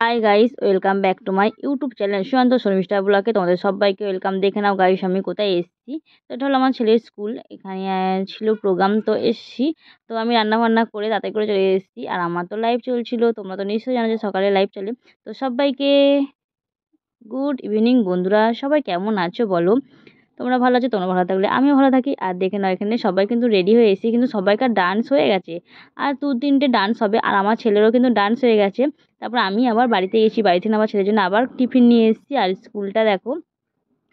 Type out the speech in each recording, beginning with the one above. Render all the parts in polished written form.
High guys, welcome back to my YouTube channel Sushant Sharmistha ব্লগে তোমাদের সবাইকে ওয়েলকাম। দেখে নাও গাইস আমি কোথায় এসেছি। তো এটা হলো আমার ছেলের স্কুল। এখানে ছিল প্রোগ্রাম, তো এসেছি। তো আমি রান্না বান্না করে তাতে করে চলে এসেছি। আর আমার তো লাইভ চলছিল, তোমরা তো নিশ্চয়ই জানো যে সকালে লাইভ চলে। তো সবাইকে গুড ইভিনিং বন্ধুরা, সবাই কেমন আছো বলো? তোমরা ভালো আছো? তোমরা ভালো থাকলে আমিও ভালো থাকি। আর দেখে নাও এখানে সবাই কিন্তু রেডি হয়ে এসেছি, কিন্তু সবাইকার ডান্স হয়ে গেছে। আর 2-3টে ডান্স হবে, আর আমার ছেলেরও কিন্তু ডান্স হয়ে গেছে। তারপর আমি আবার বাড়িতে গেছি, বাড়ি থেকে আমার ছেলের জন্য আবার টিফিন নিয়ে এসেছি। আর স্কুলটা দেখো,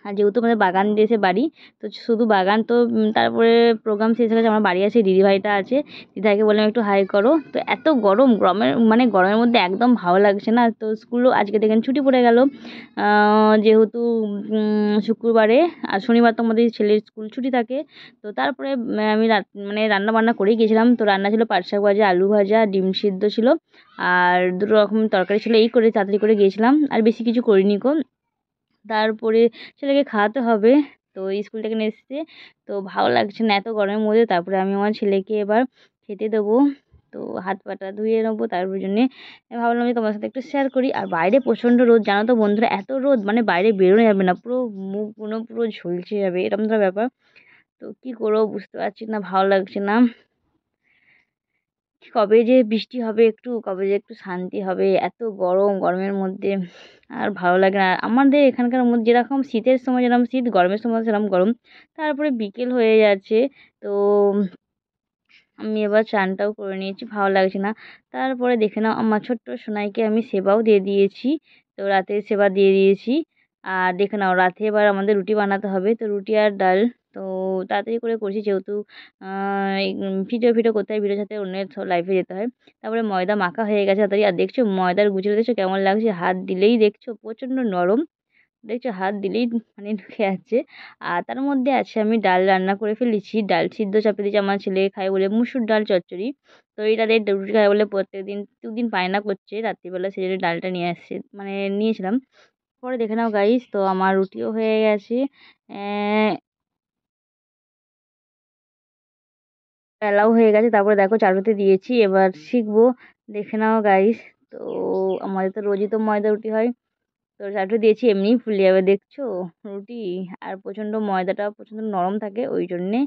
আর যেহেতু আমাদের বাগান দিয়েছে বাড়ি, তো শুধু বাগান তো তারপরে প্রোগ্রাম শেষ হয়ে গেছে। আমার বাড়ি আছে, দিদিভাইটা আছে, দিদিভাইকে বললাম একটু হাই করো। তো এত গরম, গরমের মধ্যে একদম ভালো লাগছে না। তো স্কুলও আজকে দেখেন ছুটি পড়ে গেল, যেহেতু শুক্রবারে আর শনিবার তো আমাদের ছেলের স্কুল ছুটি থাকে। তো তারপরে আমি রান্না বান্না করেই গেছিলাম। তো রান্না ছিল পাট শাক ভাজা, আলু ভাজা, ডিম সিদ্ধ ছিল, আর 2 রকম তরকারি ছিল। এই করে তাড়াতাড়ি করে গিয়েছিলাম, আর বেশি কিছু করিনি গো। তারপরে ছেলেকে খাওয়াতে হবে, তো স্কুল থেকে নিয়ে এসেছে। তো ভালো লাগছে না এত গরমের মধ্যে। তারপরে আমি আমার ছেলেকে এবার খেতে দেবো। তো হাত পাটা ধুয়ে নেবো, তার জন্যে ভাবলাম যে তোমার সাথে একটু শেয়ার করি। আর বাইরে প্রচণ্ড রোদ, জানো তো বন্ধুরা, এত রোদ মানে বাইরে বেরোনো যাবে না, পুরো মুখগুলো পুরো ঝলসে যাবে, এরকম তো ব্যাপার। তো কী করবো বুঝতে পারছি না, ভালো লাগছে না। কবে যে বৃষ্টি হবে, কবে যে একটু শান্তি হবে, এত গরমের মধ্যে আর ভালো লাগে না। আমাদের এখানকার মধ্যে যেরকম শীতের সময় যেরকম শীত, গরমের সময় সেরকম গরম। তারপরে বিকেল হয়ে যাচ্ছে, তো আমি এবার চানটাও করে নিয়েছি, ভালো লাগছে না। তারপরে দেখে নাও আমার ছোট্ট সোনাইকে আমি সেবাও দিয়ে দিয়েছি। তো রাতের সেবা দিয়ে দিয়েছি। আর দেখে নাও রাতে এবার আমাদের রুটি বানাতে হবে, তো রুটি আর ডাল। তো তাড়াতাড়ি করে করছি, যেহেতু ভিডিও করতে হয়, ভিডিওর সাথে অন্যের সব লাইভে যেতে হয়। তারপরে ময়দা মাখা হয়ে গেছে তাড়াতাড়ি। আর দেখছো ময়দার গুঁজোটা দেখছো কেমন লাগছে, হাত দিলেই দেখছো প্রচণ্ড নরম। দেখছো হাত দিলেই মানে ঢুকে যাচ্ছে। আর তার মধ্যে আছে আমি ডাল রান্না করে ফেলেছি, ডাল সিদ্ধ চাপিয়ে দিয়েছি। আমার ছেলে খায় বলে মুসুর ডাল চচ্চড়ি। তো এইটা দিয়ে রুটি খায় বলে প্রত্যেকদিন 2 দিন বায়না করছে রাত্রিবেলা, সেই জন্য ডালটা নিয়ে আসছে, নিয়েছিলাম। পরে দেখে নাও গাইস, তো আমার রুটিও হয়ে গেছে। বেলাও হয়ে গেছে। তারপরে দেখো চাটুতে দিয়েছি, এবার শিখবো। দেখে নাও গাইস। তো আমাদের তো রোজই তো ময়দা রুটি হয়। তো চাটু দিয়েছি, এমনিই ফুলে যাবে দেখছো রুটি। আর ময়দাটা প্রচণ্ড নরম থাকে ওই জন্যে।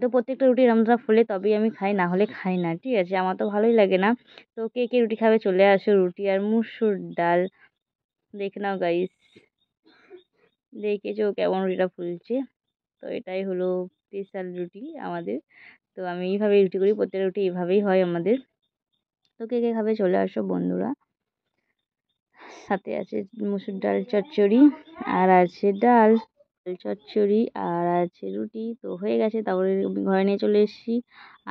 তো প্রত্যেকটা রুটি এরকমটা ফুলে তবেই আমি খাই, না হলে খাই না, ঠিক আছে? আমার তো ভালোই লাগে না। তো কে কে রুটি খাবে চলে আসো, রুটি আর মুসুর ডাল। দেখে নাও গাইস, দেখেছো কেমন রুটিটা ফুলছে। তো এটাই হলো স্পেশাল রুটি আমাদের। তো আমি এইভাবেই রুটি করি, প্রত্যেকটা রুটি এইভাবেই হয় আমাদের। তো কে কে খাবে চলে আসো বন্ধুরা। সাথে আছে মুসুর ডাল চচ্চড়ি, আর আছে ডাল চচ্চড়ি, আর আছে রুটি। তো হয়ে গেছে, তারপরে আমি ঘরে নিয়ে চলে এসেছি।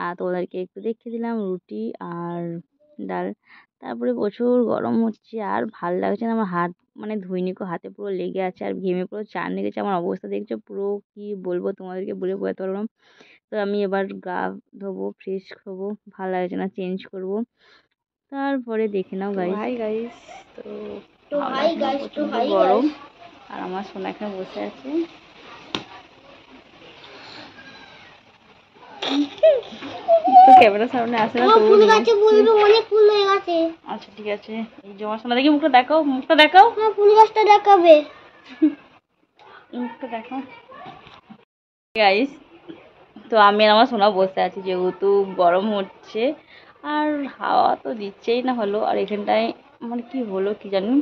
আর তোমাদেরকে একটু দেখিয়ে দিলাম রুটি আর ডাল। তারপরে প্রচুর গরম হচ্ছে, আর ভাল লাগছে না। আমার হাত ধুইনি কো, হাতে পুরো লেগে আছে, আর ঘেমে পুরো চান লেগেছে। আমার অবস্থা দেখছো পুরো, কি বলবো তোমাদেরকে, বলে বোঝাতে পারবো না। তো আমি এবার গা ধোবো, ফ্রেশ হবো, ভালো লাগছে না, চেঞ্জ করবো। তারপরে দেখে নাও গাইস। Hi guys. তো প্রচণ্ড গরম, আর আমার সোনা এখানে বসে আছে। তো ক্যামেরার সামনে আসে না, ফুল গাছে বলবে অনেক ফুল হয়ে গেছে। আচ্ছা ঠিক আছে, এই যে আমার সোনা, দেখি মুখটা দেখাও, মুখটা দেখাও। হ্যাঁ, ফুল গাছটা দেখাবে, মুখটা দেখাও গাইস। তো আমি আর আমার সোনা বসে আছি, যেহেতু গরম হচ্ছে আর হাওয়া তো দিচ্ছেই না হলো। আর এখানটায় কি হলো কি জানি,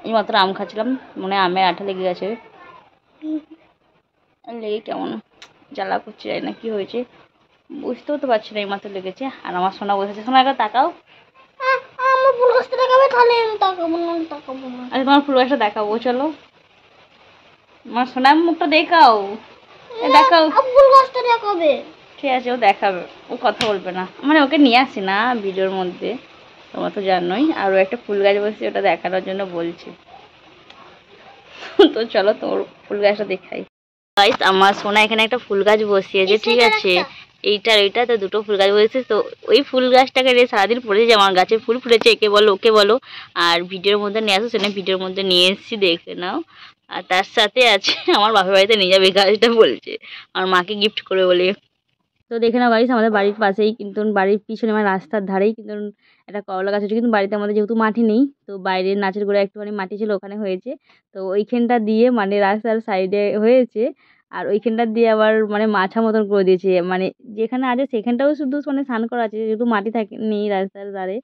এই মাত্র আম খাচ্ছিলাম, মনে হয় আমের আঠা লেগে গেছে, লেগে কেমন জ্বালা করছে, জানি না কি হয়েছে, বুঝতেও তো পারছি না, এই মাত্র লেগেছে। আর আমার সোনা বসেছে। সোনা একবার তাকাও। আমার ফুল গাছটা দেখাবে, তাহলে আমি তাকাবো না। আচ্ছা তোমার ফুল গাছটা দেখাবো, চলো। আমার সোনার মুখটা দেখাও, দেখাও, ফুল গাছটা দেখাবে। ঠিক আছে, ও দেখাবে, ও কথা বলবে না, ওকে নিয়ে আসি না ভিডিওর মধ্যে, তোমরা তো জানোই। আরও একটা ফুল গাছ বসছে, ওটা দেখানোর জন্য বলছি। তো চলো তোর ফুল গাছটা দেখাই। গাইস, আমার সোনা এখানে একটা ফুল গাছ বসিয়েছে, ঠিক আছে? এইটা তো 2টো ফুল গাছ বসেছে। তো ওই ফুল গাছটাকে নিয়ে সারাদিন পড়েছে যে আমার গাছে ফুল ফুটেছে, একে বলো ওকে বলো। আর ভিডিওর মধ্যে নিয়ে আসো, সেটা ভিডিওর মধ্যে নিয়ে এসেছি, দেখে নাও। আর তার সাথে আছে আমার বাপের বাড়িতে নিয়ে যাবে গাছটা বলছে, আমার মাকে গিফট করে বলে। তো দেখে নাও গাইস, আমাদের বাড়ির পাশেই কিন্তু বাড়ির পিছনে মানে রাস্তার ধারেই কিন্তু একটা করলা গাছ হচ্ছে, কিন্তু বাড়িতে আমাদের যেহেতু মাটি নেই, তো বাইরের নাচের গোড়ায় একটুখানি মাটি ছিল, ওখানে হয়েছে। তো ওইখানটা দিয়ে মানে রাস্তার সাইডে হয়েছে, আর ওইখানটা দিয়ে আবার মানে মাছা মতন করে দিয়েছে, মানে যেখানে আছে সেখানটাও শুধু মানে স্নান করা আছে, যেহেতু মাটি থাকে নেই রাস্তার ধারে।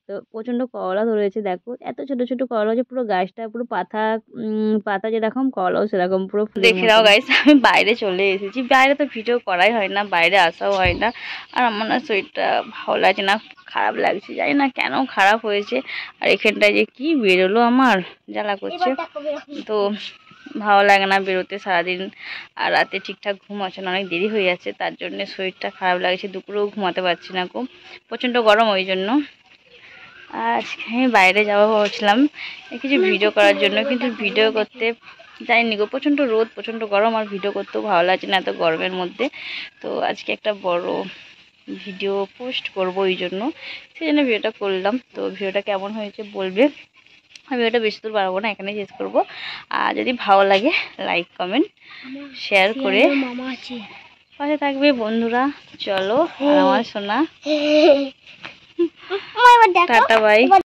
তো প্রচণ্ড করলা ধরেছে, দেখো এত ছোট ছোট করলা হচ্ছে, পুরো গাছটা পুরো পাতা পাতা যেরকম করলাও সেরকম পুরো। দেখে নাও গাইস, আমি বাইরে চলে এসেছি, বাইরে তো ভিডিও করাই হয় না, বাইরে আসাও হয় না। আর আমার না শরীরটা ভালো লাগছে না, খারাপ লাগছে, জানি না কেন খারাপ হয়েছে। আর এখানটায় যে কি বেরোলো আমার জ্বালা করছে, তো ভালো লাগে না বেরোতে সারাদিন। আর রাতে ঠিকঠাক ঘুম আসে না, অনেক দেরি হয়ে যাচ্ছে, তার জন্য শরীরটা খারাপ লাগছে, দুপুরেও ঘুমাতে পারছি না, খুব প্রচণ্ড গরম ওই জন্য। আজকে আমি বাইরে যাবো ভাবছিলাম কিছু ভিডিও করার জন্য, কিন্তু ভিডিও করতে যাইনি গো, প্রচণ্ড রোদ প্রচণ্ড গরম, আর ভিডিও করতেও ভালো লাগছে না এত গরমের মধ্যে। তো আজকে একটা বড় ভিডিও পোস্ট করবো, ওই জন্য সেই জন্য ভিডিওটা করলাম। তো ভিডিওটা কেমন হয়েছে বলবে। আমি ভিডিওটা বেশি দূর বাড়াবো না, এখানেই শেষ করবো। আর যদি ভালো লাগে লাইক কমেন্ট শেয়ার করে পাশে থাকবে বন্ধুরা। চলো, আর আমার সোনা টাটা বাই।